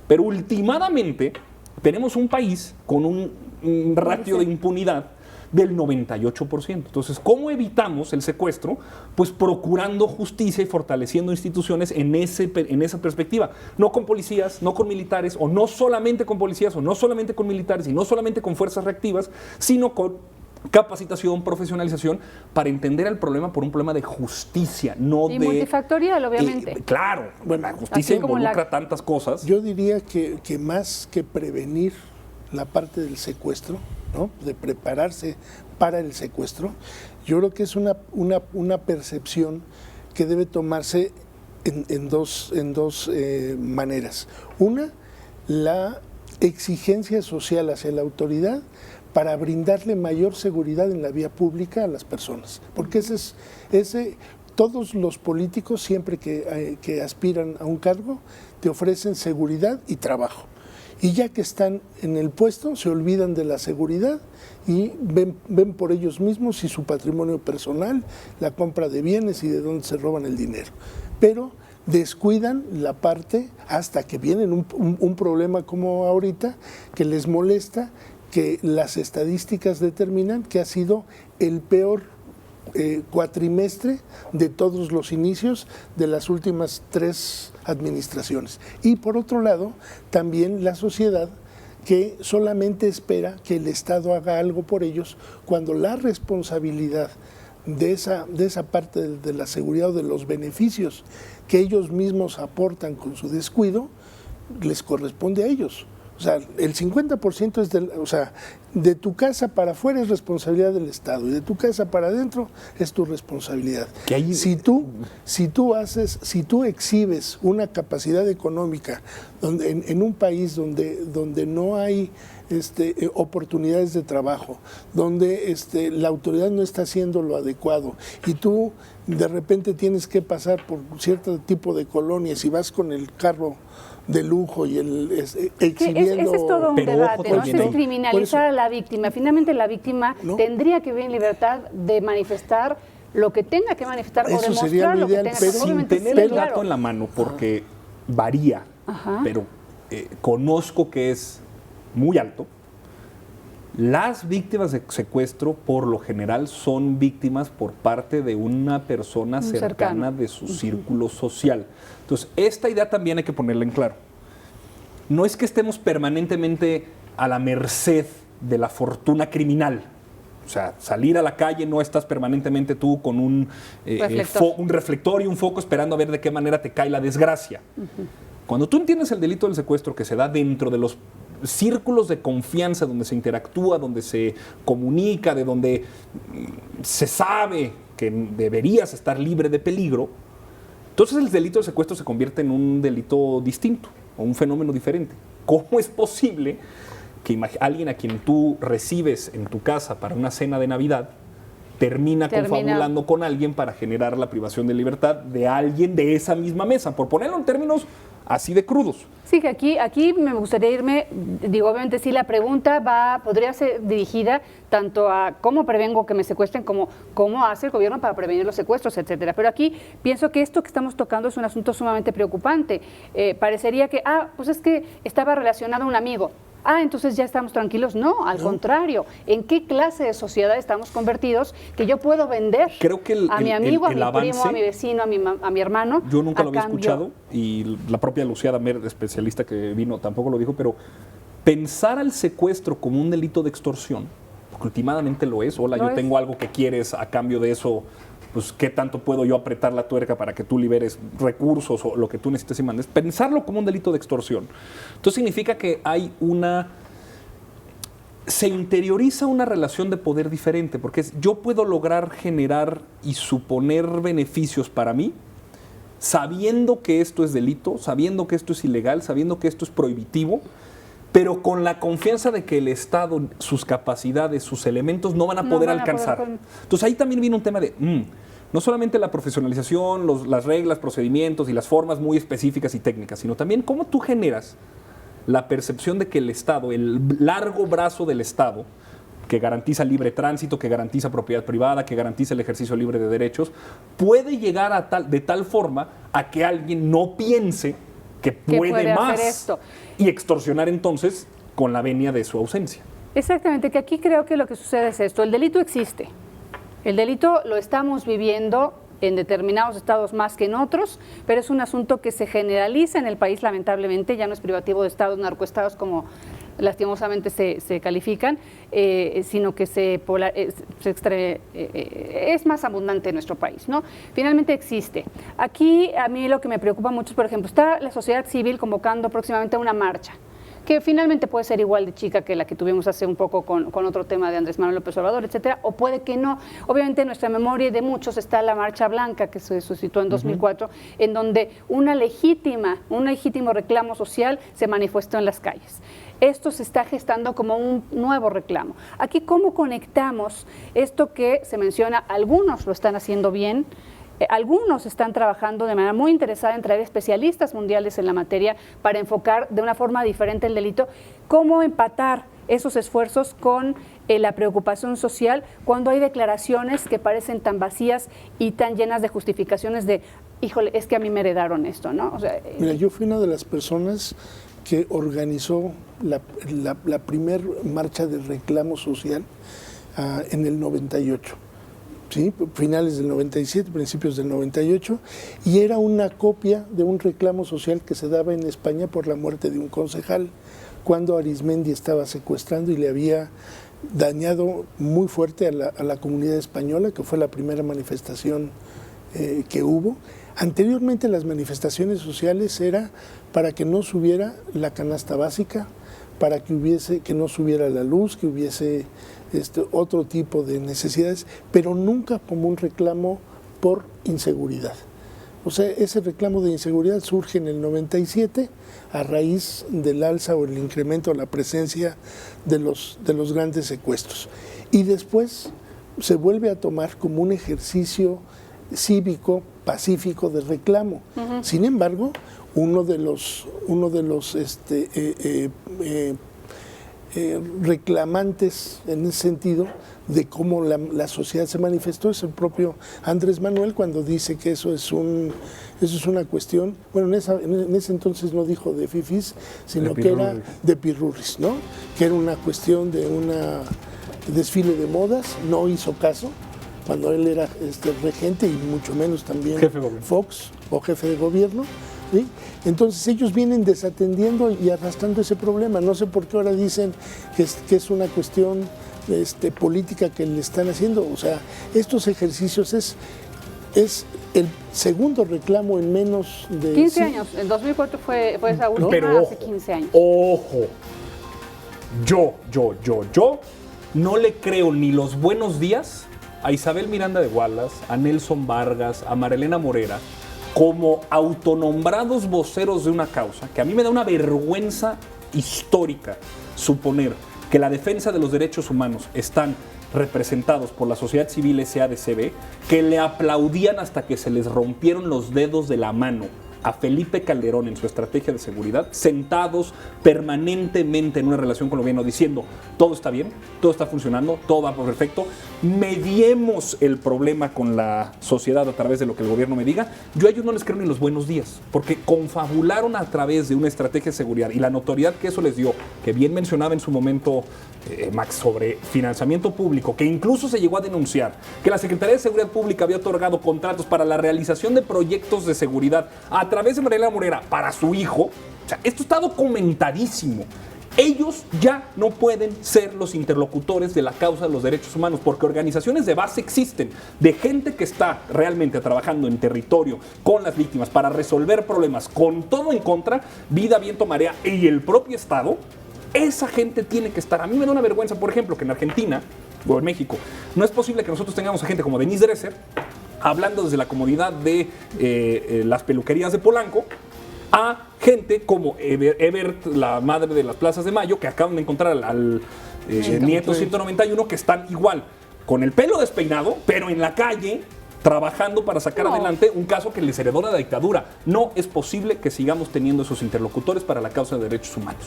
Pero últimamente tenemos un país con un ratio de impunidad del 98%. Entonces, ¿cómo evitamos el secuestro? Pues procurando justicia y fortaleciendo instituciones en esa perspectiva. No con policías, no con militares, o no solamente con policías, o no solamente con militares, y no solamente con fuerzas reactivas, sino con capacitación, profesionalización, para entender el problema por un problema de justicia, no y de... multifactorial, obviamente. Claro, bueno, la justicia involucra tantas cosas. Yo diría que más que prevenir la parte del secuestro, ¿no?, de prepararse para el secuestro, yo creo que es una percepción que debe tomarse en dos maneras. Una, la exigencia social hacia la autoridad para brindarle mayor seguridad en la vía pública a las personas. Porque todos los políticos, siempre que aspiran a un cargo, te ofrecen seguridad y trabajo. Y ya que están en el puesto, se olvidan de la seguridad y ven por ellos mismos y su patrimonio personal, la compra de bienes y de dónde se roban el dinero. Pero descuidan la parte hasta que viene un problema como ahorita, que les molesta, que las estadísticas determinan que ha sido el peor cuatrimestre de todos los inicios de las últimas 3 administraciones. Y por otro lado, también la sociedad, que solamente espera que el Estado haga algo por ellos, cuando la responsabilidad de esa parte de la seguridad o de los beneficios que ellos mismos aportan con su descuido, les corresponde a ellos. O sea, el 50% es de tu casa para afuera es responsabilidad del Estado y de tu casa para adentro es tu responsabilidad. Si tú exhibes una capacidad económica en un país donde no hay oportunidades de trabajo, donde la autoridad no está haciendo lo adecuado y tú de repente tienes que pasar por cierto tipo de colonias y vas con el carro de lujo y exhibiendo... Ese es todo un debate, ¿no? también Es criminalizar a la víctima. Finalmente la víctima tendría que vivir en libertad de manifestar lo que tenga que manifestar Eso o demostrar sería lo lo que ideal, tenga pero que Sin obviamente tener sí, el claro. dato en la mano, porque varía, pero conozco que es muy alto. Las víctimas de secuestro, por lo general, son víctimas por parte de una persona Muy cercana cercano. de su círculo social. Entonces, esta idea también hay que ponerla en claro. No es que estemos permanentemente a la merced de la fortuna criminal. O sea, salir a la calle no estás permanentemente tú con un reflector y un foco esperando a ver de qué manera te cae la desgracia. Cuando tú entiendes el delito del secuestro que se da dentro de los círculos de confianza donde se interactúa, donde se comunica, de donde se sabe que deberías estar libre de peligro, entonces el delito del secuestro se convierte en un delito distinto o un fenómeno diferente. ¿Cómo es posible que alguien a quien tú recibes en tu casa para una cena de Navidad termina confabulando con alguien para generar la privación de libertad de alguien de esa misma mesa? Por ponerlo en términos así de crudos. Sí, que aquí me gustaría irme, digo, obviamente sí, la pregunta podría ser dirigida tanto a cómo prevengo que me secuestren, como cómo hace el gobierno para prevenir los secuestros, etcétera. Pero aquí pienso que esto que estamos tocando es un asunto sumamente preocupante. Parecería que, pues es que estaba relacionado a un amigo. Entonces ya estamos tranquilos. No, al contrario. ¿En qué clase de sociedad estamos convertidos que yo puedo vender a mi amigo, a mi primo, a mi vecino, a mi hermano? Yo nunca lo había escuchado y la propia Lucía Damer, especialista que vino, tampoco lo dijo, pero pensar al secuestro como un delito de extorsión, porque últimamente lo es. Hola, yo tengo algo que quieres, a cambio de eso, pues qué tanto puedo yo apretar la tuerca para que tú liberes recursos o lo que tú necesites y mandes. Pensarlo como un delito de extorsión. Entonces significa que hay se interioriza una relación de poder diferente, porque yo puedo lograr generar y suponer beneficios para mí, sabiendo que esto es delito, sabiendo que esto es ilegal, sabiendo que esto es prohibitivo, pero con la confianza de que el Estado, sus capacidades, sus elementos no van a poder alcanzar. Entonces ahí también viene un tema de no solamente la profesionalización, las reglas, procedimientos y las formas muy específicas y técnicas, sino también cómo tú generas la percepción de que el Estado, el largo brazo del Estado, que garantiza libre tránsito, que garantiza propiedad privada, que garantiza el ejercicio libre de derechos, puede llegar de tal forma a que alguien no piense que puede más y extorsionar entonces con la venia de su ausencia. Exactamente, que aquí creo que lo que sucede es esto: el delito existe, el delito lo estamos viviendo en determinados estados más que en otros, pero es un asunto que se generaliza en el país, lamentablemente. Ya no es privativo de estados, narcoestados, como lastimosamente se califican, sino que es más abundante en nuestro país, ¿no? Finalmente existe. Aquí a mí lo que me preocupa mucho es, por ejemplo, está la sociedad civil convocando próximamente una marcha, que finalmente puede ser igual de chica que la que tuvimos hace un poco con otro tema de Andrés Manuel López Obrador, etcétera, o puede que no. Obviamente en nuestra memoria de muchos está la Marcha Blanca, que se suscitó en 2004, en donde un legítimo reclamo social se manifestó en las calles. Esto se está gestando como un nuevo reclamo. Aquí, ¿cómo conectamos esto que se menciona? Algunos lo están haciendo bien, algunos están trabajando de manera muy interesada en traer especialistas mundiales en la materia para enfocar de una forma diferente el delito. ¿Cómo empatar esos esfuerzos con la preocupación social cuando hay declaraciones que parecen tan vacías y tan llenas de justificaciones de, híjole, es que a mí me heredaron esto, ¿no? O sea, mira, yo fui una de las personas que organizó la primer marcha de reclamo social en el 98. ¿Sí? Finales del 97, principios del 98, y era una copia de un reclamo social que se daba en España por la muerte de un concejal, cuando Arizmendi estaba secuestrando y le había dañado muy fuerte a la comunidad española, que fue la primera manifestación que hubo. Anteriormente las manifestaciones sociales era para que no subiera la canasta básica, para que no subiera la luz, que hubiese otro tipo de necesidades, pero nunca como un reclamo por inseguridad. O sea, ese reclamo de inseguridad surge en el 97 a raíz del alza o el incremento de la presencia de los grandes secuestros. Y después se vuelve a tomar como un ejercicio cívico, pacífico de reclamo. Sin embargo, uno de los reclamantes en ese sentido de cómo la sociedad se manifestó es el propio Andrés Manuel, cuando dice que eso es una cuestión, bueno, en ese entonces no dijo de fifis, sino que era de pirurris, ¿no? Que era una cuestión de un desfile de modas, no hizo caso cuando él era regente y mucho menos también Fox o jefe de gobierno. ¿Sí? Entonces ellos vienen desatendiendo y arrastrando ese problema. No sé por qué ahora dicen que es una cuestión política que le están haciendo. O sea, estos ejercicios es el segundo reclamo en menos de 15 años. En 2004 fue esa última, pero hace 15 años. Ojo, yo no le creo ni los buenos días a Isabel Miranda de Wallace, a Nelson Vargas, a Marilena Morera, como autonombrados voceros de una causa, que a mí me da una vergüenza histórica suponer que la defensa de los derechos humanos están representados por la sociedad civil SADCB, que le aplaudían hasta que se les rompieron los dedos de la mano a Felipe Calderón en su estrategia de seguridad, sentados permanentemente en una relación con el gobierno diciendo todo está bien, todo está funcionando, todo va perfecto, mediemos el problema con la sociedad a través de lo que el gobierno me diga. Yo a ellos no les creo ni los buenos días, porque confabularon a través de una estrategia de seguridad y la notoriedad que eso les dio, que bien mencionaba en su momento Max, sobre financiamiento público, que incluso se llegó a denunciar que la Secretaría de Seguridad Pública había otorgado contratos para la realización de proyectos de seguridad a través de Marilena Morera para su hijo. O sea, esto está documentadísimo. Ellos ya no pueden ser los interlocutores de la causa de los derechos humanos, porque organizaciones de base existen, de gente que está realmente trabajando en territorio con las víctimas para resolver problemas, con todo en contra, vida, viento, marea y el propio Estado. Esa gente tiene que estar. A mí me da una vergüenza, por ejemplo, que en Argentina o en México no es posible que nosotros tengamos a gente como Denise Dresser hablando desde la comodidad de las peluquerías de Polanco, a gente como Ebert, la madre de las plazas de Mayo, que acaban de encontrar al nieto 191, que están igual, con el pelo despeinado, pero en la calle, trabajando para sacar adelante un caso que les heredó la dictadura. No es posible que sigamos teniendo esos interlocutores para la causa de derechos humanos.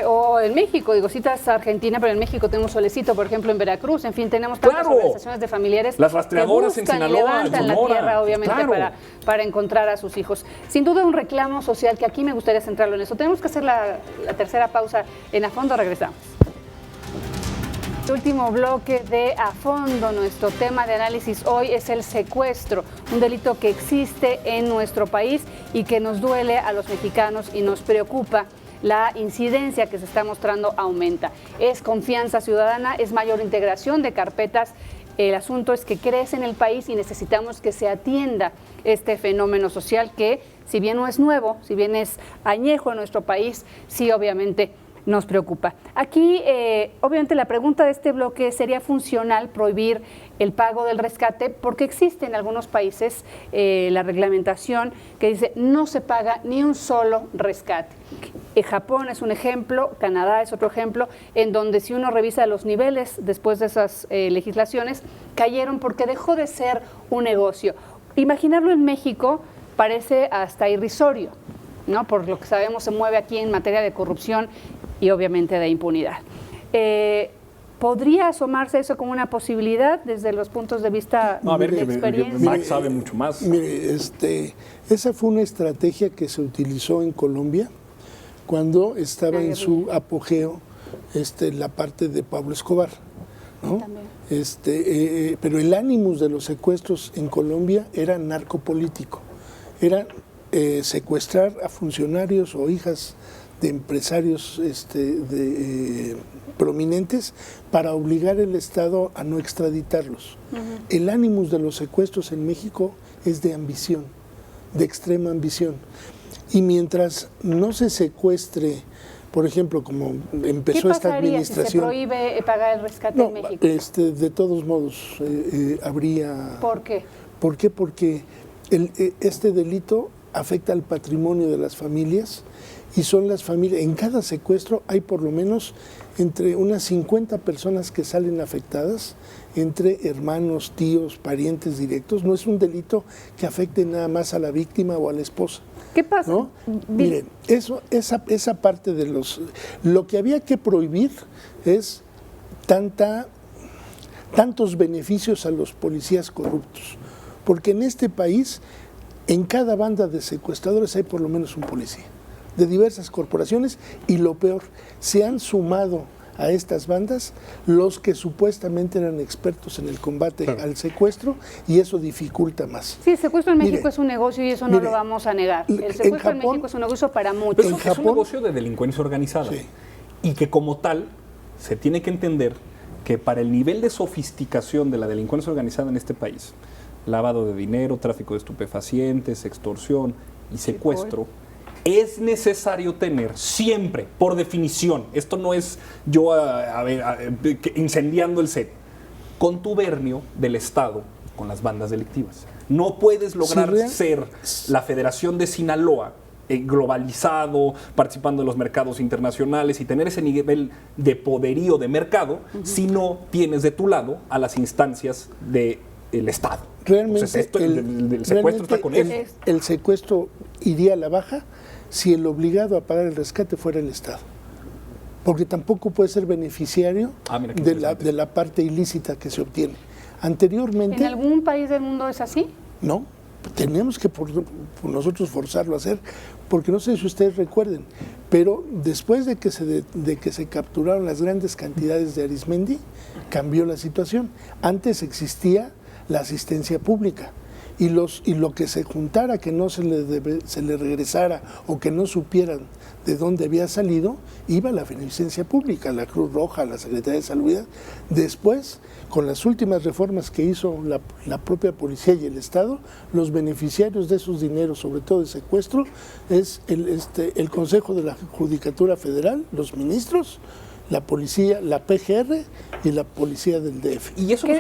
O en México, digo, citas a Argentina, pero en México tenemos Solecito, por ejemplo, en Veracruz, en fin, tenemos tantas organizaciones de familiares. Las rastreadoras que en buscan Sinaloa, y levantan Sonora, la tierra, obviamente, claro, para encontrar a sus hijos. Sin duda un reclamo social que aquí me gustaría centrarlo en eso. Tenemos que hacer la tercera pausa en A Fondo, regresamos. Último bloque de A Fondo. Nuestro tema de análisis hoy es el secuestro, un delito que existe en nuestro país y que nos duele a los mexicanos y nos preocupa. La incidencia que se está mostrando aumenta. Es confianza ciudadana, es mayor integración de carpetas. El asunto es que crece en el país y necesitamos que se atienda este fenómeno social que, si bien no es nuevo, si bien es añejo en nuestro país, sí obviamente nos preocupa. Aquí, obviamente, la pregunta de este bloque: ¿sería funcional prohibir el pago del rescate? Porque existe en algunos países la reglamentación que dice no se paga ni un solo rescate. Japón es un ejemplo, Canadá es otro ejemplo, en donde si uno revisa los niveles después de esas legislaciones, cayeron porque dejó de ser un negocio. Imaginarlo en México parece hasta irrisorio, ¿no? Por lo que sabemos se mueve aquí en materia de corrupción y obviamente de impunidad. ¿Podría asomarse eso como una posibilidad desde los puntos de vista de experiencia? Max sabe mucho más. Mire, esa fue una estrategia que se utilizó en Colombia cuando estaba en su apogeo la parte de Pablo Escobar, ¿no? Pero el ánimos de los secuestros en Colombia era narcopolítico, era secuestrar a funcionarios o hijas de empresarios prominentes para obligar al Estado a no extraditarlos. El ánimos de los secuestros en México es de ambición, de extrema ambición. Y mientras no se secuestre, por ejemplo, como empezó esta administración... Si se prohíbe pagar el rescate en México? De todos modos habría... ¿Por qué? ¿Por qué? Porque este delito afecta al patrimonio de las familias y son las familias, en cada secuestro hay por lo menos entre unas 50 personas que salen afectadas, entre hermanos, tíos, parientes directos. No es un delito que afecte nada más a la víctima o a la esposa. ¿Qué pasa? ¿No? Miren, esa parte de lo que había que prohibir es tantos beneficios a los policías corruptos, porque en este país, en cada banda de secuestradores hay por lo menos un policía, de diversas corporaciones, y lo peor, se han sumado a estas bandas los que supuestamente eran expertos en el combate al secuestro, y eso dificulta más. Sí, el secuestro en México es un negocio y eso no lo vamos a negar. El secuestro en México es un negocio para muchos. Pero es un negocio de delincuencia organizada, y que como tal se tiene que entender que para el nivel de sofisticación de la delincuencia organizada en este país, lavado de dinero, tráfico de estupefacientes, extorsión y secuestro, es necesario tener siempre, por definición, esto no es yo incendiando el set, contubernio del Estado con las bandas delictivas. No puedes lograr ser la Federación de Sinaloa globalizado, participando de los mercados internacionales y tener ese nivel de poderío de mercado si no tienes de tu lado a las instancias del Estado. Realmente, el secuestro está con eso. El secuestro iría a la baja si el obligado a pagar el rescate fuera el Estado, porque tampoco puede ser beneficiario de la parte ilícita que se obtiene. Anteriormente, ¿en algún país del mundo es así? No, tenemos que por nosotros forzarlo a hacer, porque no sé si ustedes recuerden, pero después de que se capturaron las grandes cantidades de Arismendi, cambió la situación. Antes existía la asistencia pública, y lo que se juntara que no se le regresara o que no supieran de dónde había salido, iba a la beneficencia pública, a la Cruz Roja, a la Secretaría de Salud. Después, con las últimas reformas que hizo la propia policía y el Estado, los beneficiarios de esos dineros, sobre todo de secuestro, es el Consejo de la Judicatura Federal, los ministros, la policía, la PGR y la policía del DF. Y eso no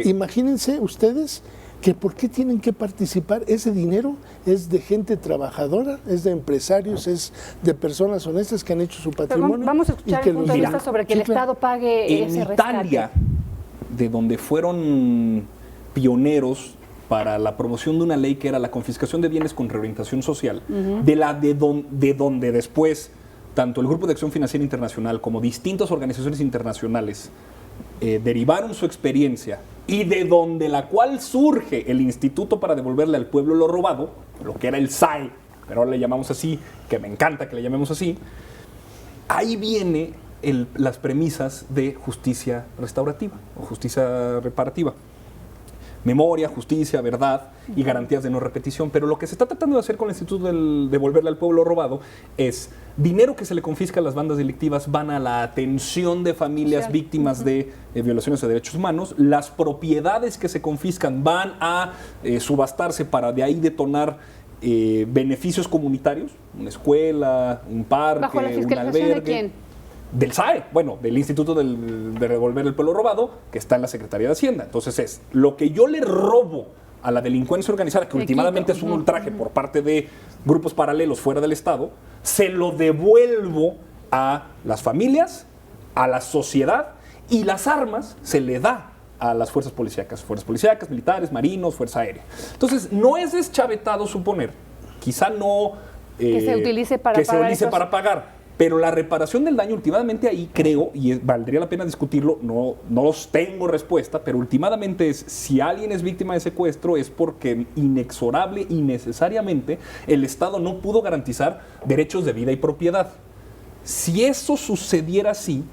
imagínense ustedes que por qué tienen que participar. Ese dinero es de gente trabajadora, es de empresarios, es de personas honestas que han hecho su patrimonio. Vamos a escuchar el punto de vista sobre que el Estado pague ese rescate. En Italia, de donde fueron pioneros para la promoción de una ley que era la confiscación de bienes con reorientación social, de donde después tanto el Grupo de Acción Financiera Internacional como distintas organizaciones internacionales derivaron su experiencia, y de donde la cual surge el Instituto para Devolverle al Pueblo lo Robado, lo que era el SAE, pero ahora le llamamos así, que me encanta que le llamemos así. Ahí viene las premisas de justicia restaurativa o justicia reparativa. Memoria, justicia, verdad y garantías de no repetición. Pero lo que se está tratando de hacer con el Instituto del Devolverle al Pueblo Robado es dinero que se le confisca a las bandas delictivas van a la atención de familias víctimas de violaciones de derechos humanos. Las propiedades que se confiscan van a subastarse para de ahí detonar beneficios comunitarios, una escuela, un parque, ¿bajo la un fiscalización albergue. de quién? Del SAE, bueno, del Instituto de Devolver el Pueblo Robado, que está en la Secretaría de Hacienda. Entonces es lo que yo le robo a la delincuencia organizada, que últimamente es un ultraje por parte de grupos paralelos fuera del Estado, se lo devuelvo a las familias, a la sociedad, y las armas se le da a las fuerzas policíacas, militares, marinos, Fuerza Aérea. Entonces, no es deschavetado suponer, quizá no que se utilice para pagar. Pero la reparación del daño, últimamente ahí creo, y valdría la pena discutirlo, no tengo respuesta, pero últimamente es, si alguien es víctima de secuestro, es porque inexorable y necesariamente el Estado no pudo garantizar derechos de vida y propiedad. Si eso sucediera así,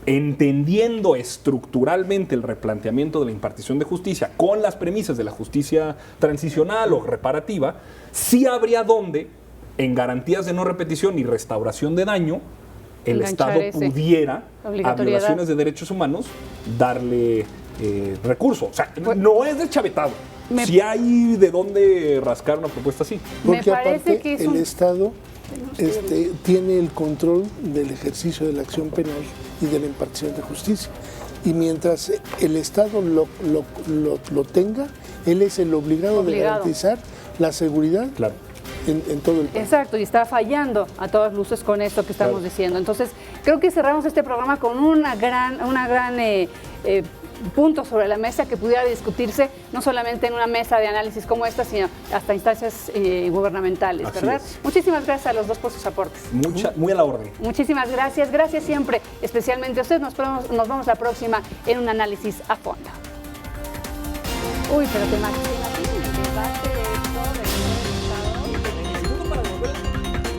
entendiendo estructuralmente el replanteamiento de la impartición de justicia con las premisas de la justicia transicional o reparativa, sí habría donde, en garantías de no repetición y restauración de daño, el Estado pudiera, a violaciones de derechos humanos, darle recurso. O sea, no es deschavetado. Si hay de dónde rascar una propuesta así. Porque aparte que el Estado tiene el control del ejercicio de la acción penal y de la impartición de justicia. y mientras el Estado lo tenga, él es el obligado de garantizar la seguridad en todo el país. Exacto, y está fallando a todas luces con esto que estamos diciendo. Entonces, creo que cerramos este programa con una gran punto sobre la mesa que pudiera discutirse no solamente en una mesa de análisis como esta, sino hasta instancias gubernamentales, ¿verdad? Muchísimas gracias a los dos por sus aportes. Muy a la orden. Muchísimas gracias, gracias siempre, especialmente a ustedes. Nos vemos la próxima en un análisis a fondo. Uy, pero te imaginas el debate.